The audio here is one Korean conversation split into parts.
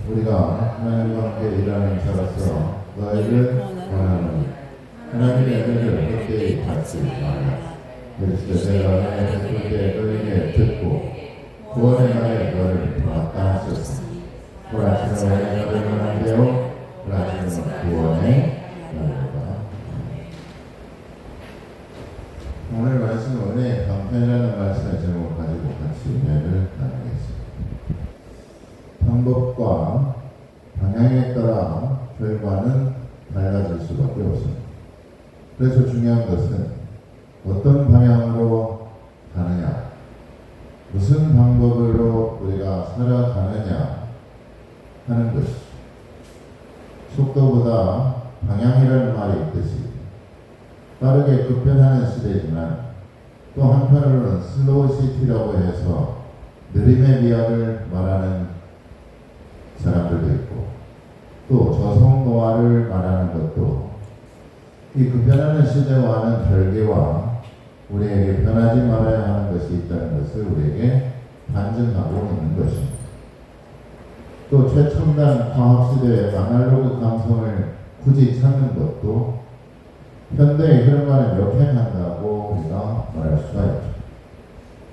우리가 하나님과 함께 일하는 자로서 너희를 원하노니 하나님의 은혜를 헛되이 받지 말라. 그리스도 내가 너희를 부를 때 너희에게 듣고 구원의 날에 너를 도왔다 하셨으니 불하시는 너희의 너를 원하되어 불하시는 구원의 날이다. 오늘 말씀은 은혜의 방편이라는 말씀의 제목을 가지고 같이 은혜를 나누겠습니다. 방법과 방향에 따라 결과는 달라질 수밖에 없습니다. 그래서 중요한 것은 어떤 방향으로 가느냐, 무슨 방법으로 우리가 살아가느냐 하는 것이죠. 속도보다 방향이라는 말이 있듯이 빠르게 급변하는 시대지만 또 한편으로는 슬로우 시티라고 해서 느림의 미학을 말하는 사람들도 있고 또 저속노화를 말하는 것도 이 급변하는 시대와는 별개와 우리에게 변하지 말아야 하는 것이 있다는 것을 우리에게 반증하고 있는 것입니다. 또 최첨단 과학시대의 아날로그 감성을 굳이 찾는 것도 현대의 흐름과는 역행한다고 우리가 말할 수가 있죠.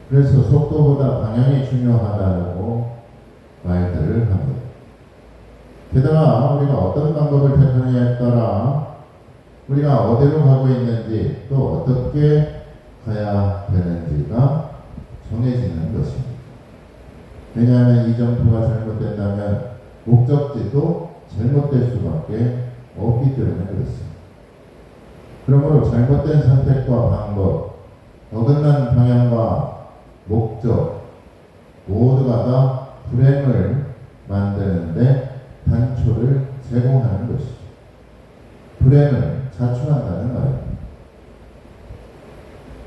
그래서 속도보다 방향이 중요하다고 말들을 합니다. 게다가 우리가 어떤 방법을 택하느냐에 따라 우리가 어디로 가고 있는지 또 어떻게 가야 되는지가 정해지는 것입니다. 왜냐하면 이 점프가 잘못된다면 목적지도 잘못될 수밖에 없기 때문에 그렇습니다. 그러므로 잘못된 선택과 방법, 어긋난 방향과 목적 모두가 다 불행을 만드는데 단초를 제공하는 것이죠. 불행을 자초한다는 말입니다.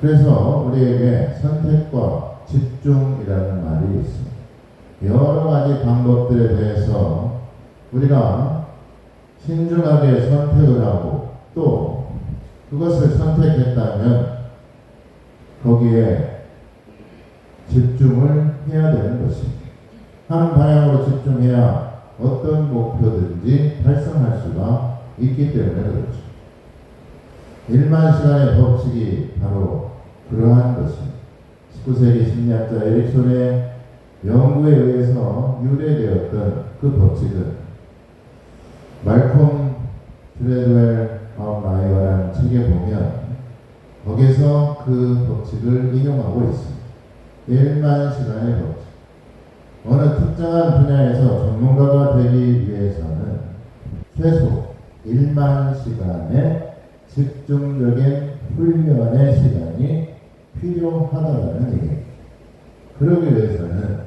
그래서 우리에게 선택과 집중이라는 말이 있습니다. 여러 가지 방법들에 대해서 우리가 신중하게 선택을 하고 또 그것을 선택했다면 거기에 집중을 해야 되는 것입니다. 한 방향으로 집중해야 어떤 목표든지 달성할 수가 있기 때문에 그렇죠. 1만 시간의 법칙이 바로 그러한 것입니다. 19세기 심리학자 에릭손의 연구에 의해서 유래되었던 그 법칙은 말콤 그레드웰 라이어라는 책에 보면 거기서 그 법칙을 인용하고 있습니다. 1만 시간의 법칙. 어느 특정한 분야에서 전문가가 되기 위해서는 최소 1만 시간의 집중적인 훈련의 시간이 필요하다는 얘기입니다. 그러기 위해서는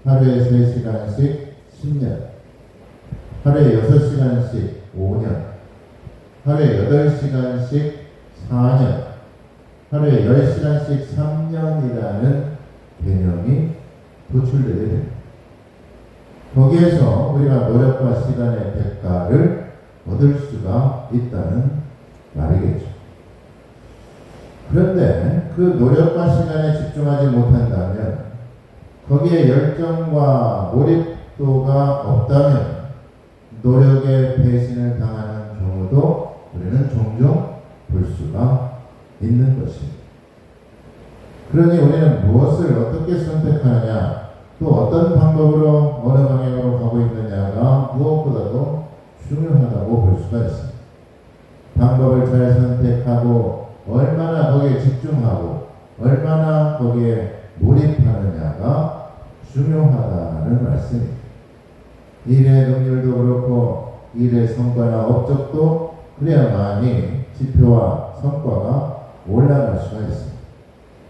하루에 3시간씩 10년, 하루에 6시간씩 5년, 하루에 8시간씩 4년, 하루에 10시간씩 3년이라는 개념이 도출되게 됩니다. 거기에서 우리가 노력과 시간의 대가를 얻을 수가 있다는 말이겠죠. 그런데 그 노력과 시간에 집중하지 못한다면 거기에 열정과 몰입도가 없다면 노력에 배신을 당하는 경우도 우리는 종종 볼 수가 있는 것입니다. 그러니 우리는 무엇을 어떻게 선택하느냐 또 어떤 방법으로 어느 방향으로 가고 있느냐가 무엇보다도 중요하다고 볼 수가 있습니다. 방법을 잘 선택하고 얼마나 거기에 집중하고 얼마나 거기에 몰입하느냐가 중요하다는 말씀입니다. 일의 능률도 그렇고 일의 성과나 업적도 그래야만이 지표와 성과가 올라갈 수가 있습니다.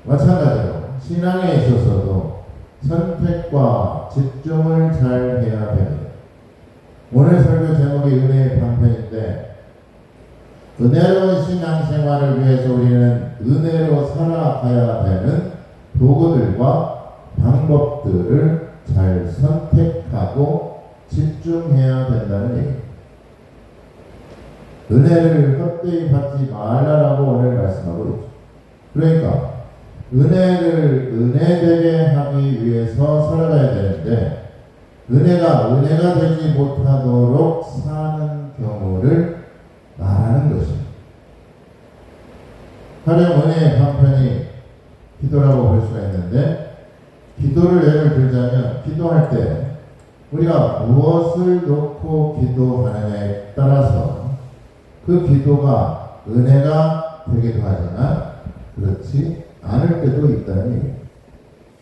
마찬가지로 신앙에 있어서도 선택과 집중을 잘 해야 됩니다. 오늘 설교 제목이 은혜의 방편인데 은혜로운 신앙생활을 위해서 우리는 은혜로 살아가야 되는 도구들과 방법들을 잘 선택하고 집중해야 된다는 얘기입니다. 은혜를 헛되이 받지 말라라고 오늘 말씀하고 있죠. 그러니까 은혜를 은혜되게 하기 위해서 살아가야 되는데 은혜가 되지 못하도록 사는 경우를 말하는 것입니다. 가령 은혜의 방편이 기도라고 볼 수가 있는데, 기도를 예를 들자면 기도할 때 우리가 무엇을 놓고 기도하느냐에 따라서 그 기도가 은혜가 되기도 하지만 그렇지 않을 때도 있다는 얘기예요.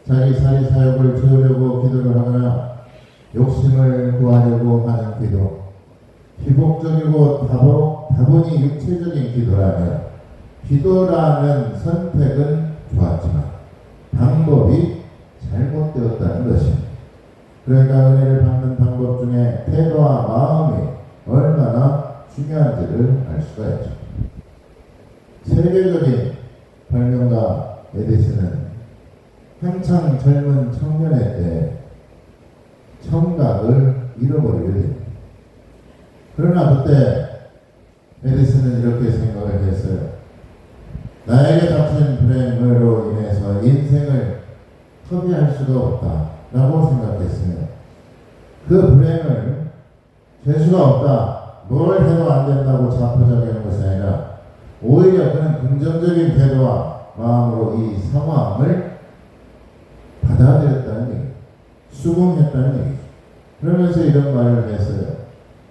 자기 사리 사욕을 채우려고 기도를 하거나 욕심을 구하려고 하는 기도, 기복적이고 다분히 육체적인 기도라면 기도라는 선택은 좋았지만 방법이 잘못되었다는 것입니다. 그러니까 은혜를 받는 방법 중에 태도와 마음이 얼마나 중요한지를 알 수가 있죠. 세계적인 발명가 에디슨은 한창 젊은 청년의 때 청각을 잃어버리게 됩니다. 그러나 그때 에디슨은 이렇게 생각을 했어요. 나에게 닥친 불행으로 인해서 인생을 허비할 수가 없다라고 생각했으며, 그 불행을 재수가 없다, 뭘 해도 안 된다고 자포자기한 것이 아니라 오히려 그는 긍정적인 태도와 마음으로 이 상황을 받아들였다는 얘기, 수긍했다는 얘기. 그러면서 이런 말을 했어요.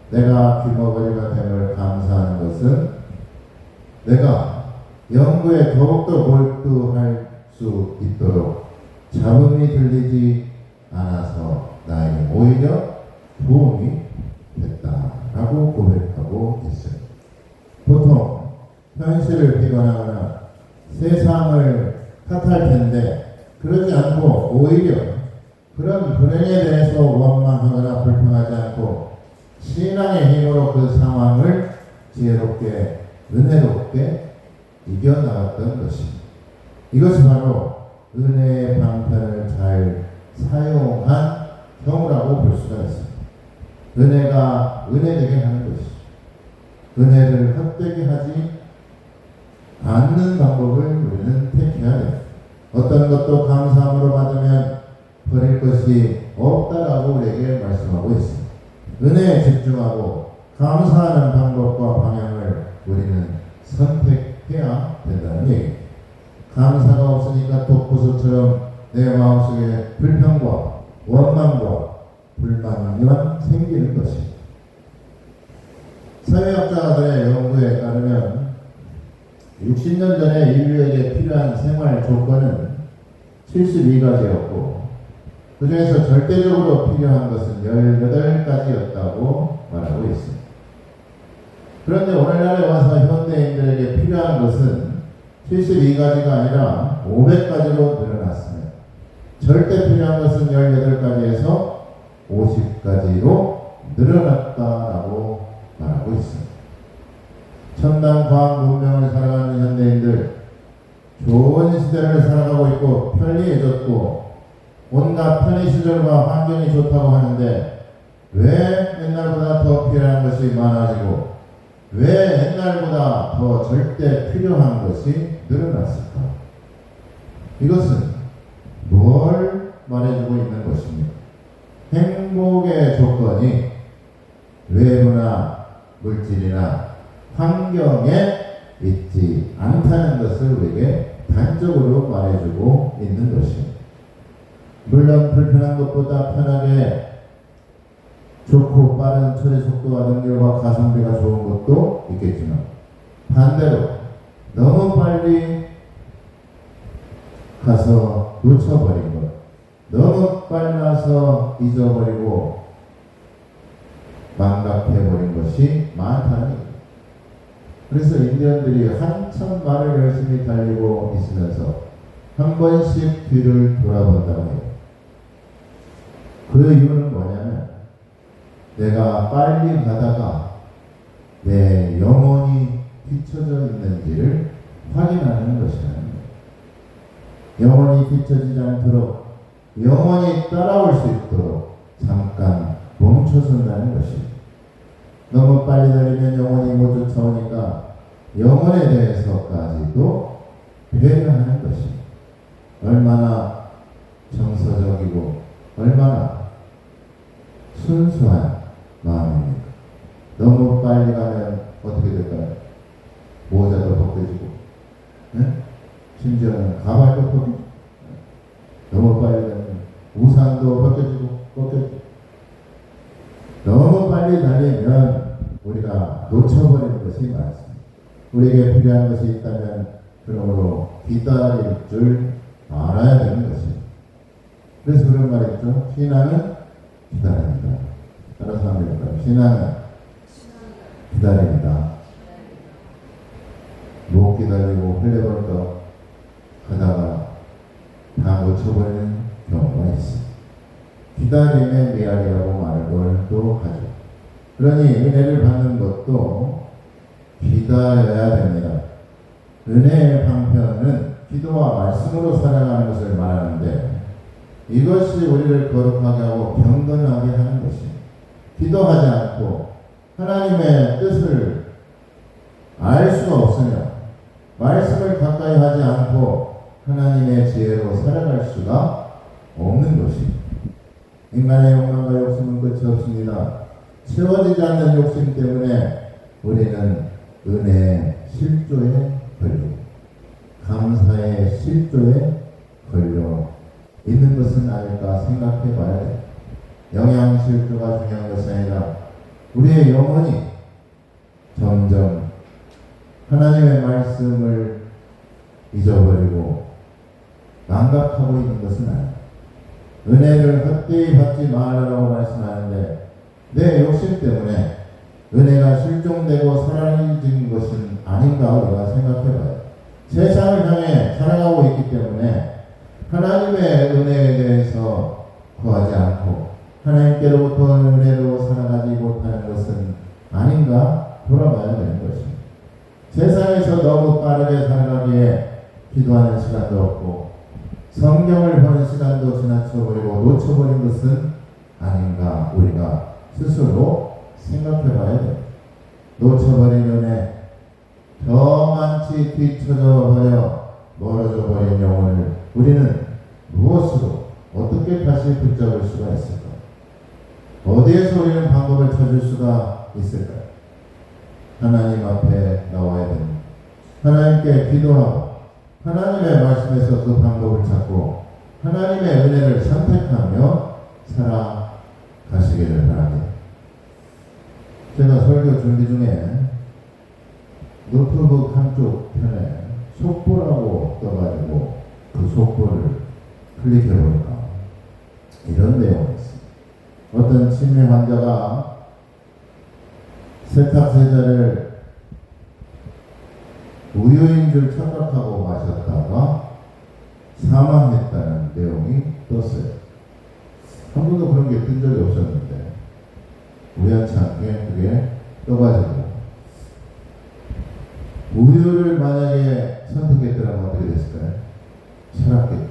내가 귀머거리가 됨을 감사하는 것은 내가 연구에 더욱더 몰두할 수 있도록 잡음이 들리지 않아서 나에게 오히려 도움이 됐다라고 고백하고 있어요. 보통 현실을 비관하거나 세상을 탓할 텐데 그러지 않고 오히려 그런 불행에 대해서 원망하거나 불평하지 않고 신앙의 힘으로 그 상황을 지혜롭게 은혜롭게 이겨나갔던 것입니다. 이것이 바로 은혜의 방편을 잘 사용한 경우라고 볼 수가 있습니다. 은혜가 은혜되게 하는 것이죠. 은혜를 헛되게 하지 않는 방법을 우리는 택해야 됩니다. 어떤 것도 감사함으로 받으면 버릴 것이 없다라고 우리에게 말씀하고 있습니다. 은혜에 집중하고 감사하는 방법과 방향을 우리는 선택해야 된다는 얘기입니다. 감사가 없으니까 독고소처럼 내 마음속에 불평과 원망과 불만만 생기는 것입니다. 사회학자들의 연구에 따르면 60년 전에 인류에게 필요한 생활 조건은 72가지였고 그 중에서 절대적으로 필요한 것은 18가지였다고 말하고 있습니다. 그런데 오늘날에 와서 현대인들에게 필요한 것은 72가지가 아니라 500가지로 늘어났습니다. 절대 필요한 것은 18가지에서 50가지로 늘어났다라고 말하고 있습니다. 첨단 과학 문명을 살아가는 현대인들, 좋은 시대를 살아가고 있고 편리해졌고 온갖 편의시설과 환경이 좋다고 하는데 왜 옛날보다 더 필요한 것이 많아지고 왜 옛날보다 더 절대 필요한 것이 늘어났을까? 이것은 뭘 말해주고 있는 것입니까? 행복의 조건이 외부나 물질이나 환경에 있지 않다는 것을 우리에게 단적으로 말해주고 있는 것입니다. 물론 불편한 것보다 편하게 좋고 빠른 처리 속도와 능률과 가성비가 좋은 것도 있겠지만 반대로 너무 빨리 가서 놓쳐버린 것, 너무 빨라서 잊어버리고 망각해버린 것이 많다는 얘기입니다. 그래서 인디언들이 한참 말을 열심히 달리고 있으면서 한 번씩 뒤를 돌아본다고 해요. 그 이유는 뭐냐면 내가 빨리 가다가 내 영혼이 뒤처져 있는지를 확인하는 것이라는 거예요. 영혼이 뒤처지지 않도록 영혼이 따라올 수 있도록 잠깐 멈춰선다는 것입니다. 너무 빨리 달리면 영혼이 못 쫓아오니까 영혼에 대해서까지도 배려하는 것입니다. 얼마나 정서적이고 얼마나 순수한 마음입니까? 너무 빨리 가면 어떻게 될까요? 모자도 벗겨지고, 네? 심지어는 가발도 벗기고, 너무 빨리 가면 우산도 벗겨지고. 너무 빨리 달리면 우리가 놓쳐버리는 것이 많습니다. 우리에게 필요한 것이 있다면 그러므로 기다릴 줄 알아야 되는 것입니다. 그래서 그런 말이 있죠. 신앙은 기다립니다. 따라서 한번 해볼까요? 신앙은 기다립니다. 못 기다리고 흘려버려서 가다가 다 놓쳐버리는 경우가 있습니다. 기다림의 미학이라고 말을 또 하죠. 그러니 은혜를 받는 것도 기다려야 됩니다. 은혜의 방편은 기도와 말씀으로 살아가는 것을 말하는데 이것이 우리를 거룩하게 하고 경건하게 하는 것입니다. 기도하지 않고 하나님의 뜻을 알 수가 없으며 말씀을 가까이 하지 않고 하나님의 지혜로 살아갈 수가 없는 것입니다. 인간의 욕망과 욕심은 끝이 없습니다. 채워지지 않는 욕심 때문에 우리는 은혜의 실조에 걸리고 감사의 실조에 걸려 있는 것은 아닐까 생각해 봐야 돼요. 영양실조가 중요한 것이 아니라 우리의 영혼이 점점 하나님의 말씀을 잊어버리고 망각하고 있는 것은 아니에요. 은혜를 헛되이 받지 말라고 말씀하는데 내 욕심 때문에 은혜가 실종되고 사라진 것은 아닌가 우리가 생각해봐요. 세상을 향해 살아가고 있기 때문에 하나님의 은혜에 대해서 구하지 않고 하나님께로부터 은혜로 살아가지 못하는 것은 아닌가 돌아봐야 되는 것입니다. 세상에서 너무 빠르게 살아가기에 기도하는 시간도 없고 성경을 보는 시간도 지나쳐버리고 놓쳐버린 것은 아닌가 우리가 스스로 생각해봐야 됩니다. 놓쳐버린 은혜, 저만치 뒤쳐져 버려 멀어져 버린 영혼을 우리는 무엇으로 어떻게 다시 붙잡을 수가 있을까? 어디에서 우리는 방법을 찾을 수가 있을까요? 하나님 앞에 나와야 됩니다. 하나님께 기도하고 하나님의 말씀에서 그 방법을 찾고 하나님의 은혜를 선택하며 살아가시기를 바랍니다. 제가 설교 준비 중에 노트북 한쪽 편에 속보라고 떠가지고 그 속보를 클릭해보니까 이런 내용이 있습니다. 어떤 치매 환자가 세탁세제를 우유인 줄 착각하고 마셨다가 사망했다는 내용이 떴어요. 한 번도 그런 게 뜬 적이 없었는데 우연치 않게 그게 떠가지고 우유를 만약에 선택했더라면 어떻게 됐을까요? 살았겠죠.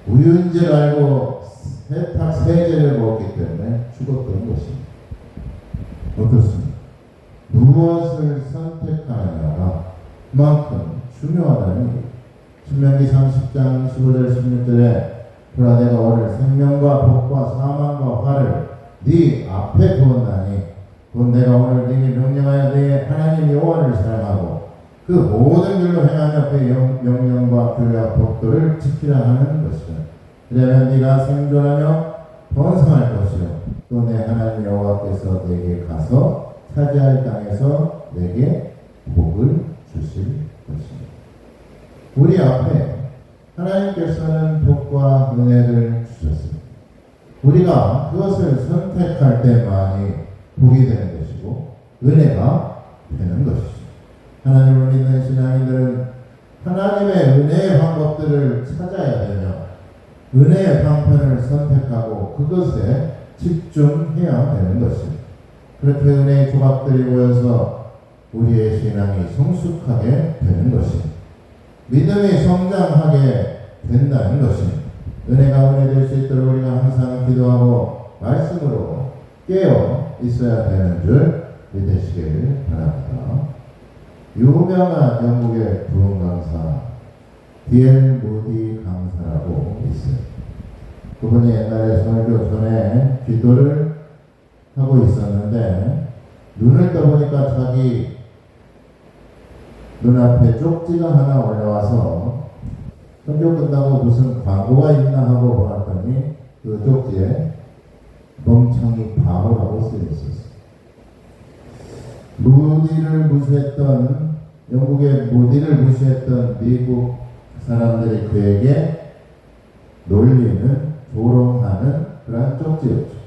우유인 줄 알고 세탁세제를 먹었기 때문에 죽었던 것입니다. 어떻습니까? 무엇을 선택하느냐가 그만큼 중요하다는 얘기입니다. 신명기 30장 15절 16절에 보라 내가 오늘 생명과 복과 사망과 화를 네 앞에 두었나니 곧 내가 오늘 네게 명령하여 네 하나님 여호와를 사랑하고 그 모든 길로 행하며 그 명령과 규례와 법도를 지키라 하는 것이다. 그러면 네가 생존하며 번성할 것이요 또 내 하나님 여호와께서 네게 가서 차지할 땅에서 내게 복을 주실 것입니다. 우리 앞에 하나님께서는 복과 은혜를 주셨습니다. 우리가 그것을 선택할 때만이 복이 되는 것이고 은혜가 되는 것이죠. 하나님을 믿는 신앙인들은 하나님의 은혜의 방법들을 찾아야 되며 은혜의 방편을 선택하고 그것에 집중해야 되는 것입니다. 그렇게 은혜의 조각들이 모여서 우리의 신앙이 성숙하게 되는 것입니다. 믿음이 성장하게 된다는 것입니다. 은혜가 은혜 될 수 있도록 우리가 항상 기도하고 말씀으로 깨어 있어야 되는 줄 믿으시길 바랍니다. 유명한 영국의 부흥 강사 D.L. 무디 강사라고 있어요. 그분이 옛날에 설교 전에 기도를 하고 있었는데 눈을 떠보니까 자기 눈앞에 쪽지가 하나 올라와서 설교 끝나고 무슨 광고가 있나 하고 보았더니 그 쪽지에 멍청이 바보라고 쓰여 있었어요. 무디를 무시했던 영국의 무디를 무시했던 미국 사람들이 그에게 놀리는 조롱하는 그런 쪽지였죠.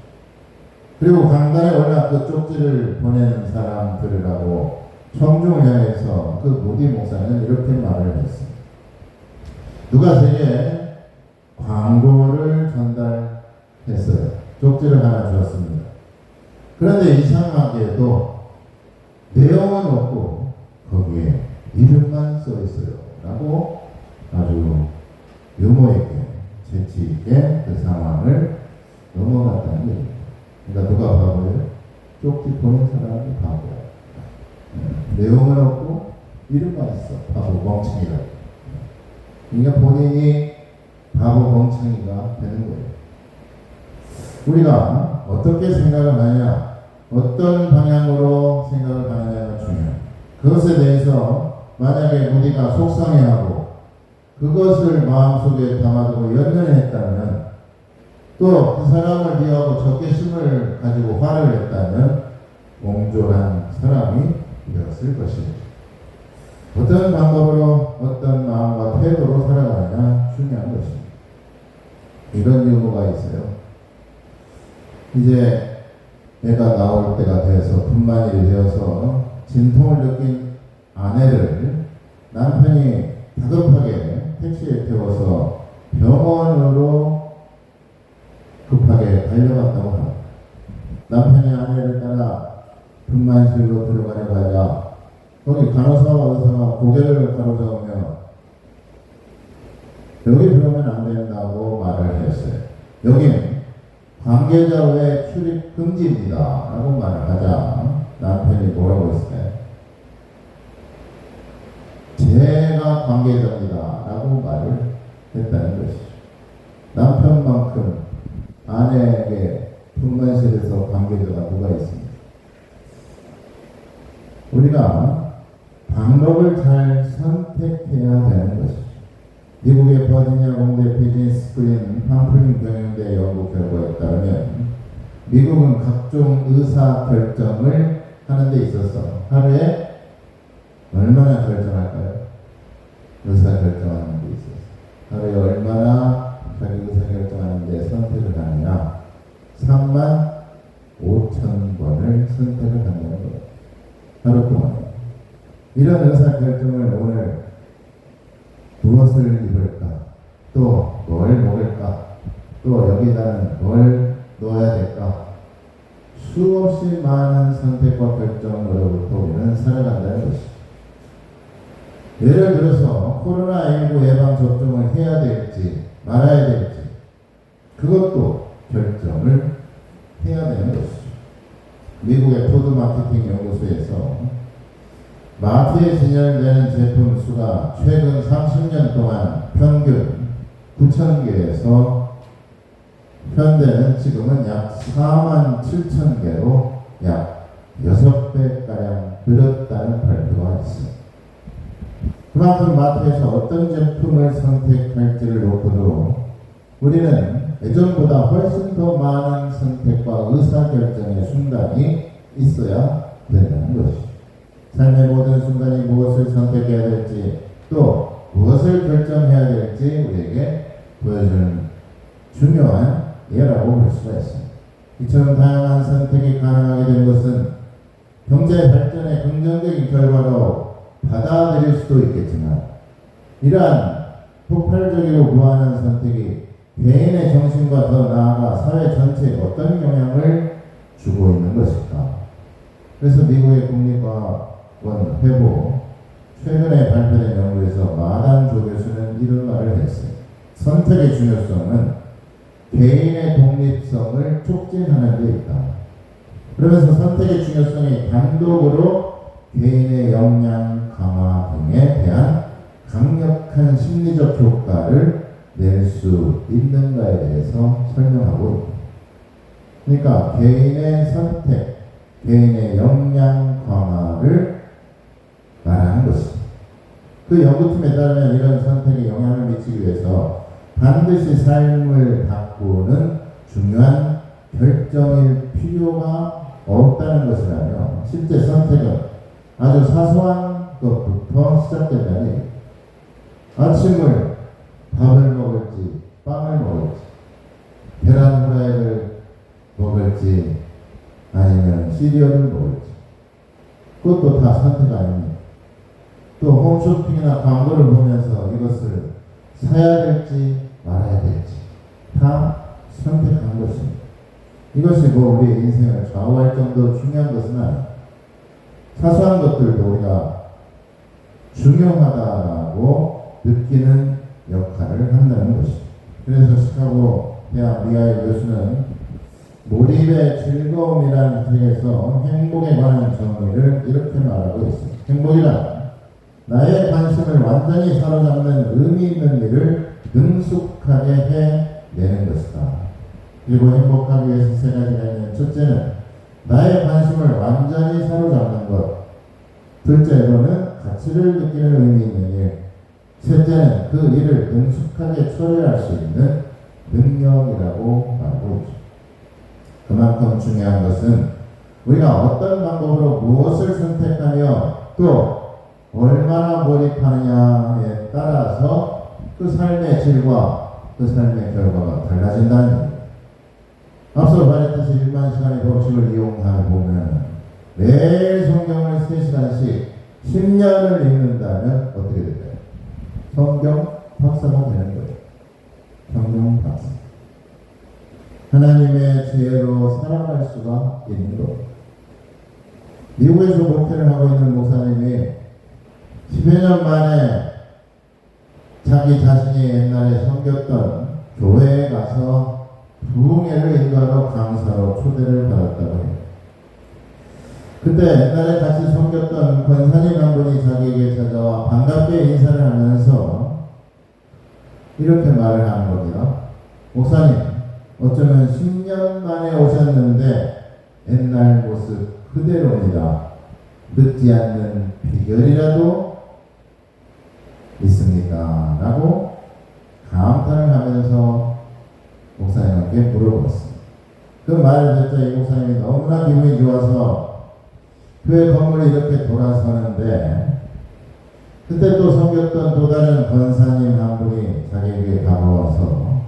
그리고 강단에 올라 그 쪽지를 보내는 사람들이라고 청중을 향해서 그 무디 목사는 이렇게 말을 했습니다. 누가 제게 광고를 전달했어요. 쪽지를 하나 주었습니다. 그런데 이상하게도 내용은 없고 거기에 이름만 써 있어요. 라고 아주 유머 있게 재치 있게 그 상황을 넘어갔다는 얘기입니다. 그러니까 누가 바보예요? 쪽지 보낸 사람이 바보야. 내용은 없고 이름만 있어. 바보 멍청이라고. 그러니까 본인이 바보 멍청이가 되는 거예요. 우리가 어떻게 생각을 하냐, 어떤 방향으로 생각을 하느냐가 중요해요. 그것에 대해서 만약에 우리가 속상해하고 그것을 마음속에 담아두고 연연했다면, 또 그 사람을 비하고 적개심을 가지고 화를 냈다면 옹졸한 사람이 되었을 것입니다. 어떤 방법으로 어떤 마음과 태도로 살아가느냐 중요한 것입니다. 이런 유머가 있어요. 이제 애가 나올 때가 돼서 분만일이 되어서 진통을 느낀 아내를 남편이 다급하게 택시에 태워서 병원으로 급하게 달려갔다고 합니다. 남편이 아내를 따라 분만실로 들어가려고 하자 거기 간호사와 의사가 고개를 가로저으며 여기 들어오면 안 된다고 말을 했어요. 여기는 관계자 외 출입 금지입니다 라고 말을 하자 남편이 뭐라고 했을까요? 제가 관계자입니다 라고 말을 했다는 것이죠. 남편만큼 아내에게 분만실에서 관계자가 누가 있습니까? 우리가 방법을 잘 선택해야 되는 것이죠. 미국의 버지니아 공대 비즈니스 스쿨인 팜플린 경영대 연구 결과에 따르면 미국은 각종 의사 결정을 하는 데 있어서 하루에 얼마나 결정할까요? 의사 결정하는 데 있어서 하루에 얼마나 자기 의사 결정하는 데 선택을 하느냐, 35,000번을 선택을 한다는 거예요. 하루 동안. 이런 의사 결정을 오늘 무엇을 입을까? 또 뭘 먹을까? 또 여기다는 뭘 넣어야 될까? 수없이 많은 선택과 결정으로부터 우리는 살아간다는 것이죠. 예를 들어서 코로나19 예방접종을 해야 될지 말아야 될지 그것도 결정을 해야 되는 것이죠. 미국의 푸드마케팅 연구소에서 마트에 진열되는 제품 수가 최근 30년 동안 평균 9,000개에서 현대는 지금은 약 47,000개로 약 6배가량 늘었다는 발표가 있습니다. 그만큼 마트에서 어떤 제품을 선택할지를 놓고도 우리는 예전보다 훨씬 더 많은 선택과 의사결정의 순간이 있어야 된다는 것이죠. 삶의 모든 순간이 무엇을 선택해야 될지 또 무엇을 결정해야 될지 우리에게 보여주는 중요한 예라고 볼 수가 있습니다. 이처럼 다양한 선택이 가능하게 된 것은 경제 발전의 긍정적인 결과로 받아들일 수도 있겠지만 이러한 폭발적이고 무한한 선택이 개인의 정신과 더 나아가 사회 전체에 어떤 영향을 주고 있는 것일까? 그래서 미국의 국립과학원 회보 최근에 발표된 연구에서 마단조 교수는 이런 말을 했어요. 선택의 중요성은 개인의 독립성을 촉진하는 데 있다. 그러면서 선택의 중요성이 단독으로 개인의 역량 강화 등에 대한 강력한 심리적 효과를 낼 수 있는가에 대해서 설명하고 있습니다. 그러니까 개인의 선택, 개인의 역량 강화를 말하는 것입니다. 그 연구팀에 따르면 이런 선택에 영향을 미치기 위해서 반드시 삶을 바꾸는 중요한 결정일 필요가 없다는 것이라며 실제 선택은 아주 사소한 것부터 시작된다니 아침을 밥을 먹을지 빵을 먹을지 계란 후라이를 먹을지 아니면 시리얼을 먹을지 그것도 다 선택 아닙니다. 또 홈쇼핑이나 광고를 보면서 이것을 사야 될지 말아야 될지 다 선택한 것입니다. 이것이 뭐 우리의 인생을 좌우할 정도로 중요한 것은 아닙니다. 사소한 것들도 우리가 중요하다라고 느끼는 역할을 한다는 것입니다. 그래서 시카고 대학 미하일 교수는 몰입의 즐거움이라는 책에서 행복에 관한 정의를 이렇게 말하고 있습니다. 행복이란 나의 관심을 완전히 사로잡는 의미 있는 일을 능숙하게 해내는 것이다. 그리고 행복하기 위해서 세 가지가 있는 첫째는 나의 관심을 완전히 사로잡는 것, 둘째로는 가치를 느끼는 의미 있는 일, 셋째는 그 일을 능숙하게 처리할 수 있는 능력이라고 말하고 있습니다. 그만큼 중요한 것은 우리가 어떤 방법으로 무엇을 선택하며 또 얼마나 몰입하느냐에 따라서 그 삶의 질과 그 삶의 결과가 달라진다는 겁니다. 앞서 말했듯이 일반 시간의 법칙을 이용하며 보면 매일 성경을 3시간씩 10년을 읽는다면 어떻게 될까요? 성경 박사가 되는 거예요. 성경 박사. 하나님의 지혜로 살아갈 수가 있는 겁니다. 미국에서 목회를 하고 있는 목사님이 10여 년 만에 자기 자신이 옛날에 섬겼던 교회에 가서 부흥회를 인도하러 강사로 초대를 받았다고 해요. 그때 옛날에 같이 섬겼던 권사님 한 분이 자기에게 찾아와 반갑게 인사를 하면서 이렇게 말을 하는 겁니다. 목사님, 어쩌면 10년 만에 오셨는데 옛날 모습 그대로입니다. 늦지 않는 비결이라도 있습니까? 라고 감탄을 하면서 목사님께 물어봤습니다. 그 말을 듣자 이 목사님이 너무나 기분이 좋아서 교회 건물이 이렇게 돌아서는데 그때 또 섬겼던 또 다른 권사님 한 분이 자기에게 다가와서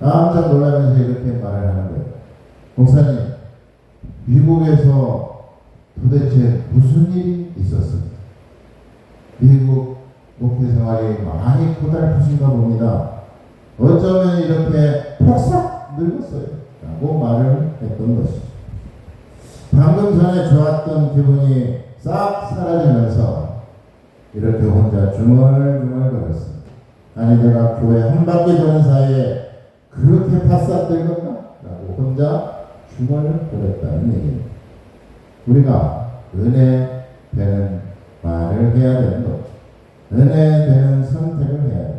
깜짝 놀라면서 이렇게 말을 하는 거예요. 목사님, 미국에서 도대체 무슨 일이 있었습니까? 미국 목회 생활이 많이 고달프신가 봅니다. 어쩌면 이렇게 폭삭 늙었어요. 라고 말을 했던 것이죠. 방금 전에 좋았던 기분이 싹 사라지면서 이렇게 혼자 중얼중얼 거렸습니다. 아니 내가 교회 한 바퀴 도는 사이에 그렇게 바싹 늙었나? 라고 혼자 중얼거렸다는 얘기입니다. 우리가 은혜 되는 말을 해야 되는 것, 은혜 되는 선택을 해야 돼요.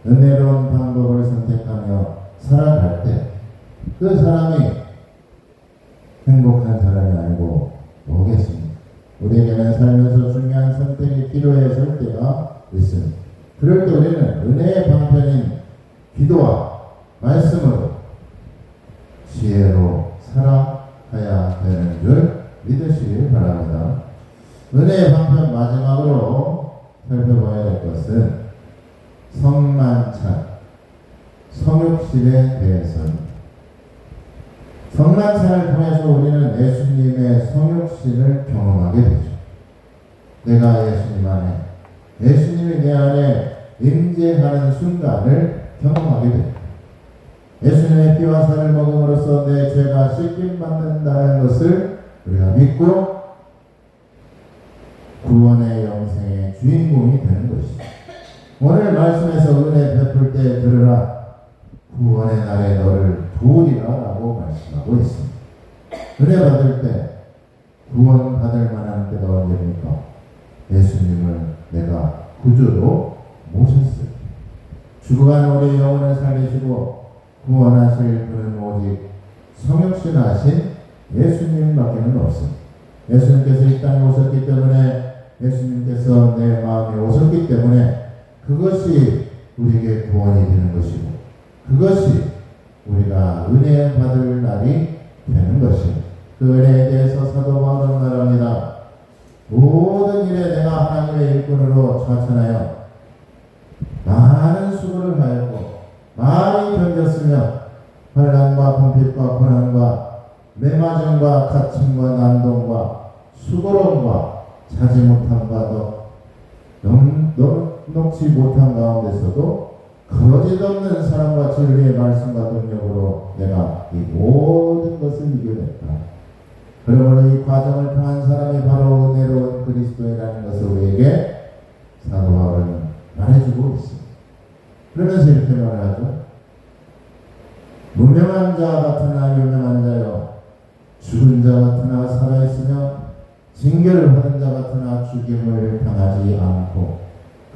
은혜로운 방법을 선택하며 살아갈 때 그 사람이 행복한 사람이 아니고 뭐겠습니까? 우리에게는 살면서 중요한 선택이 필요해질 때가 있습니다. 그럴 때 우리는 은혜의 방편인 기도와 말씀으로 지혜로 살아가야 되는 줄 믿으시길 바랍니다. 은혜의 방편 마지막으로 살펴봐야 될 것은 성만찬, 성육신에 대해서입니다. 성만찬을 통해서 우리는 예수님의 성육신을 경험하게 되죠. 내가 예수님 안에, 예수님이 내 안에 임재하는 순간을 경험하게 됩니다. 예수님의 피와 살을 먹음으로써 내 죄가 씻김받는다는 것을 우리가 믿고 구원의 영생의 주인공이 되는 것입니다. 오늘 말씀에서 은혜 베풀 때 들으라 구원의 날에 너를 도우리라 라고 말씀하고 있습니다. 은혜 받을 때 구원 받을 만한 때가 언제입니까? 예수님을 내가 구주로 모셨을 때, 죽어간 우리 영혼을 살리시고 구원하실 분은 오직 성육신하신 예수님밖에는 없습니다. 예수님께서 이 땅에 오셨기 때문에, 예수님께서 내 마음에 오셨기 때문에 그것이 우리에게 구원이 되는 것이고, 그것이 우리가 은혜 받을 날이 되는 것입니다. 그 은혜에 대해서 사도 바울은 말합니다. 모든 일에 내가 하나님의 일꾼으로 좌천하여 많은 수고를 하였고 많이 견뎠으며 환난과 궁핍과 고난과 매맞음과 갇힘과 난동과 수고로움과 자지 못함과 녹지 못한 가운데서도 거짓없는 사랑과 진리의 말씀과 능력으로 내가 이 모든 것을 이겨냈다. 그러므로 이 과정을 통한 사람이 바로 은혜로운 그리스도이라는 것을 우리에게 사도 바울은 말해주고 있습니다. 그러면서 이렇게 말하죠. 무명한 자 같으나 유명한 자여, 죽은 자 같으나 살아있으며 징계를 받은 자 같으나 죽임을 당하지 않고,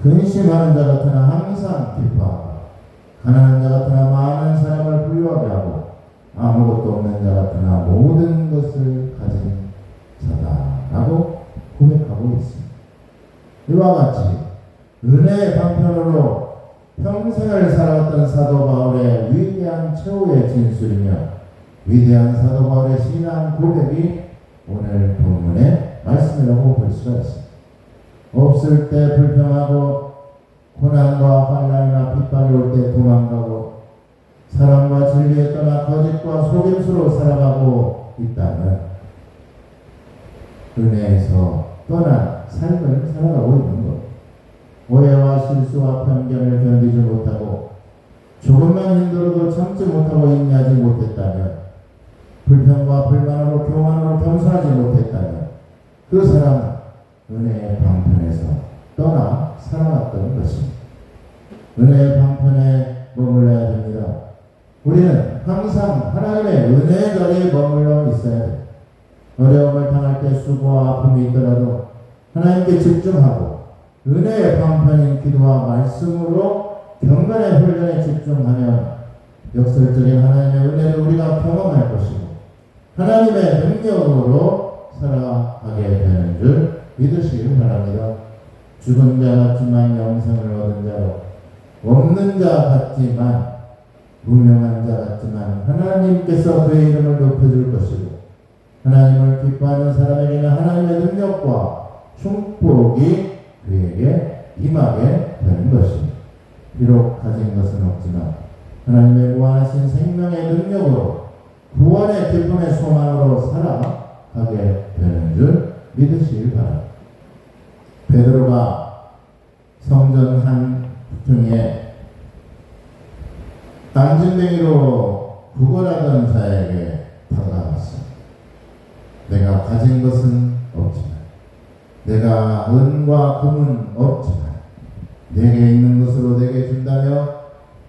근심하는 자 같으나 항상 기뻐하고, 가난한 자 같으나 많은 사람을 부유하게 하고, 아무것도 없는 자 같으나 모든 것을 가진 자다라고 고백하고 있습니다. 이와 같이 은혜의 방편으로 평생을 살아왔던 사도 바울의 위대한 최후의 진술이며 위대한 사도 바울의 신앙 고백이 오늘 본문의 말씀이라고 볼 수가 있습니다. 없을 때 불평하고 고난과 환난이나 핍박이 올 때 도망가고 사랑과 진리에 떠나 거짓과 속임수로 살아가고 있다면 은혜에서 떠난 삶을 살아가고 있는 것. 오해와 실수와 편견을 견디지 못하고 조금만 힘들어도 참지 못하고 인내하지 못했다면, 불평과 불만으로 교만으로 겸손하지 못했다면 그 사람은 은혜의 방편에서 떠나 살아갔던 것입니다. 은혜의 방편에 머물러야 됩니다. 우리는 항상 하나님의 은혜의 자리에 머물러 있어야 됩니다. 어려움을 당할 때 수고와 아픔이 있더라도 하나님께 집중하고 은혜의 방편인 기도와 말씀으로 경건의 훈련에 집중하면 역설적인 하나님의 은혜를 우리가 경험할 것이고 하나님의 능력으로 살아가게 되는 줄 믿으시길 바랍니다. 죽은 자 같지만 영생을 얻은 자로, 없는 자 같지만 무명한 자 같지만 하나님께서 그의 이름을 높여줄 것이고, 하나님을 기뻐하는 사람에게는 하나님의 능력과 축복이 그에게 임하게 되는 것입니다. 비록 가진 것은 없지만 하나님의 무한하신 생명의 능력으로 구원의 기쁨의 소망으로 살아가게 되는 줄 믿으시길 바랍니다. 베드로가 성전 한 중에 안진뱅이로 구걸하던 자에게 다가왔습니다. 내가 가진 것은 없지만, 내가 은과 금은 없지만 내게 있는 것으로 내게 준다며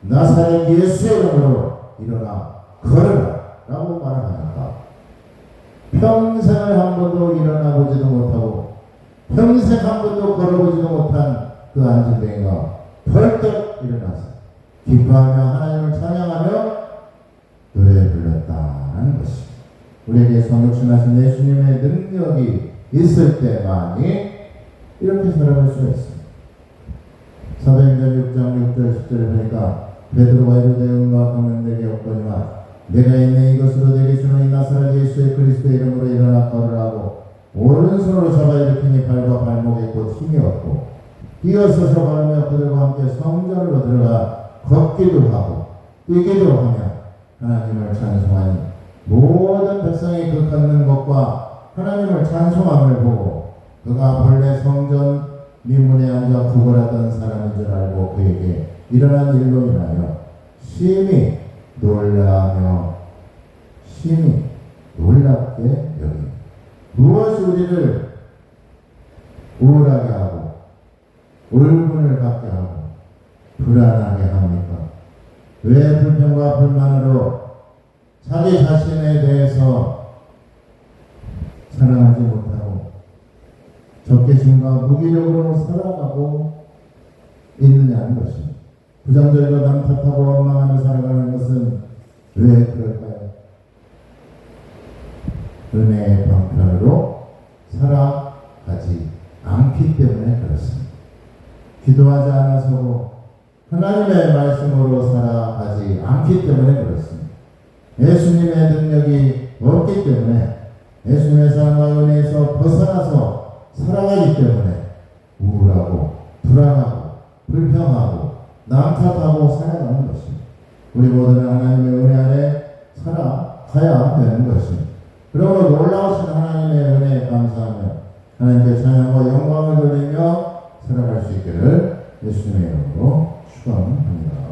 나사렛 예수의 이름으로 일어나 걸으라 라고 말하니까 평생을 한 번도 일어나 보지도 못하고 평생 한 번도 걸어보지도 못한 그 안진뱅이가 벌떡 일어나서 기뻐하며 하나님을 찬양하며 노래 불렀다는 것입니다. 우리에게 성육신하신 예수님의 능력이 있을 때만이 이렇게 살아갈 수가 있습니다. 사도행전 6장 6절 10절을 보니까 베드로가 이르되 은과 금은 내게 없거니와 내가 있는 이것으로 내게 주는 이 나사렛 예수의 그리스도의 이름으로 일어나 걸으라고 오른손으로 잡아 일으키니 발과 발목에 곧 힘이 없고 이어서서 걸으며 그들과 함께 성전으로 들어가 걷기도 하고 뛰기도 하며 하나님을 찬송하니 모든 백성이 그 걷는 것과 하나님을 찬송함을 보고 그가 본래 성전 민문에 앉아 구걸하던 사람인 줄 알고 그에게 일어난 일로 인하여 심히 놀라며 심히 놀랍게 여기니 무엇이 우리를 우울하게 하고 울분을 갖게 하고 불안하게 합니까? 왜 불평과 불만으로 자기 자신에 대해서 사랑하지 못하고 적개심과 무기력으로 살아가고 있느냐는 것입니다. 부정적이고 남탓하고 원망하며 살아가는 것은 왜 그럴까요? 은혜의 방편으로 살아가지 않기 때문에 그렇습니다. 기도하지 않아서 하나님의 말씀으로 살아가지 않기 때문에 그렇습니다. 예수님의 능력이 없기 때문에 예수님의 사랑과 은혜에서 벗어나서 살아가기 때문에 우울하고 불안하고 불평하고 남탓하고 살아가는 것입니다. 우리 모두는 하나님의 은혜 안에 살아가야 되는 것입니다. 그러므로 놀라우신 하나님의 은혜에 감사하며 하나님께 찬양과 영광을 돌리며 살아갈 수 있기를 예수님의 이름으로 축원합니다.